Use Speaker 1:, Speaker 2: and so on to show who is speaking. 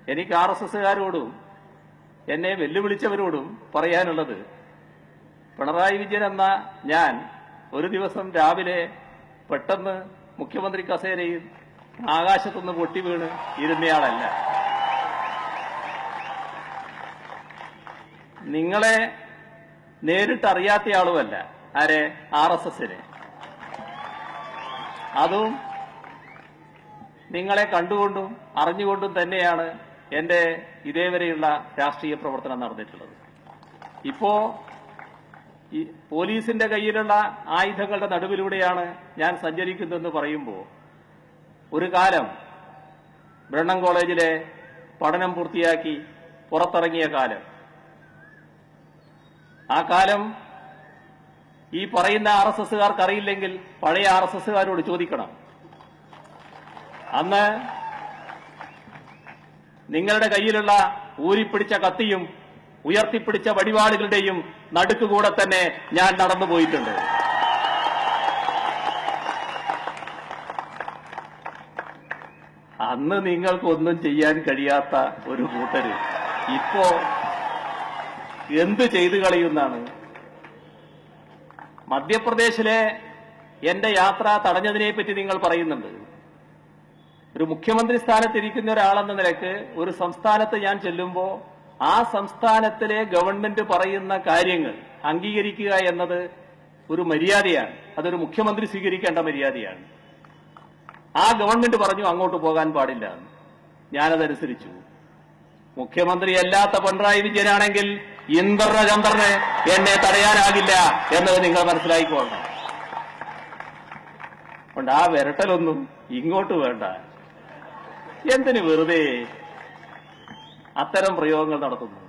Speaker 1: എനിക്ക് RSSകാരോടും എന്നെ വെല്ലുവിളിച്ചവരോടും പറയാനുള്ളത്, പിണറായി വിജയൻ എന്ന ഞാൻ ഒരു ദിവസം രാവിലെ പെട്ടെന്ന് മുഖ്യമന്ത്രി കസേരയിൽ ആകാശത്തുനിന്ന് പൊട്ടി വീണ് ഇരുന്നയാളല്ല. നിങ്ങളെ നേരിട്ടറിയാത്തയാളുമല്ല. ആരെ? RSSനെ. അതും നിങ്ങളെ കണ്ടുകൊണ്ടും അറിഞ്ഞുകൊണ്ടും തന്നെയാണ് എന്റെ ഇതേവരെയുള്ള രാഷ്ട്രീയ പ്രവർത്തനം നടന്നിട്ടുള്ളത്. ഇപ്പോ ഈ പോലീസിന്റെ കയ്യിലുള്ള ആയുധങ്ങളുടെ നടുവിലൂടെയാണ് ഞാൻ സഞ്ചരിക്കുന്നതെന്ന് പറയുമ്പോൾ, ഒരു കാലം ബ്രണ്ണൻ കോളേജിലെ പഠനം പൂർത്തിയാക്കി പുറത്തിറങ്ങിയ കാലം, ആ കാലം ഈ പറയുന്ന RSSകാർക്ക് അറിയില്ലെങ്കിൽ പഴയ RSSകാരോട് ചോദിക്കണം. അന്ന് നിങ്ങളുടെ കയ്യിലുള്ള ഊരിപ്പിടിച്ച കത്തിയും ഉയർത്തിപ്പിടിച്ച വടിവാളുകളുടെയും നടുക്കുകൂടെ തന്നെ ഞാൻ നടന്നുപോയിട്ടുണ്ട്. അന്ന് നിങ്ങൾക്കൊന്നും ചെയ്യാൻ കഴിയാത്ത ഒരു കൂട്ടര് ഇപ്പോ എന്ത് ചെയ്തു കളയുന്നാണ്? മധ്യപ്രദേശിലെ എന്റെ യാത്ര തടഞ്ഞതിനെപ്പറ്റി നിങ്ങൾ പറയുന്നുണ്ട്. ഒരു മുഖ്യമന്ത്രി സ്ഥാനത്തിരിക്കുന്ന ഒരാളെന്ന നിലയ്ക്ക് ഒരു സംസ്ഥാനത്ത് ഞാൻ ചെല്ലുമ്പോൾ ആ സംസ്ഥാനത്തിലെ ഗവൺമെന്റ് പറയുന്ന കാര്യങ്ങൾ അംഗീകരിക്കുക എന്നത് ഒരു മര്യാദയാണ്. അതൊരു മുഖ്യമന്ത്രി സ്വീകരിക്കേണ്ട മര്യാദയാണ്. ആ ഗവൺമെന്റ് പറഞ്ഞു അങ്ങോട്ട് പോകാൻ പാടില്ല. ഞാനതനുസരിച്ചു. മുഖ്യമന്ത്രിയല്ലാത്ത പിണറായി വിജയനാണെങ്കിൽ ഇന്ദ്രചന്ദ്രന് എന്നെ തടയാനാകില്ല എന്നത് നിങ്ങൾ മനസ്സിലാക്കിക്കൊള്ളണം. അതുകൊണ്ട് ആ വിരട്ടലൊന്നും ഇങ്ങോട്ട് വേണ്ട. എന്തിന് വെറുതെ അത്തരം പ്രയോഗങ്ങൾ നടത്തുന്നു?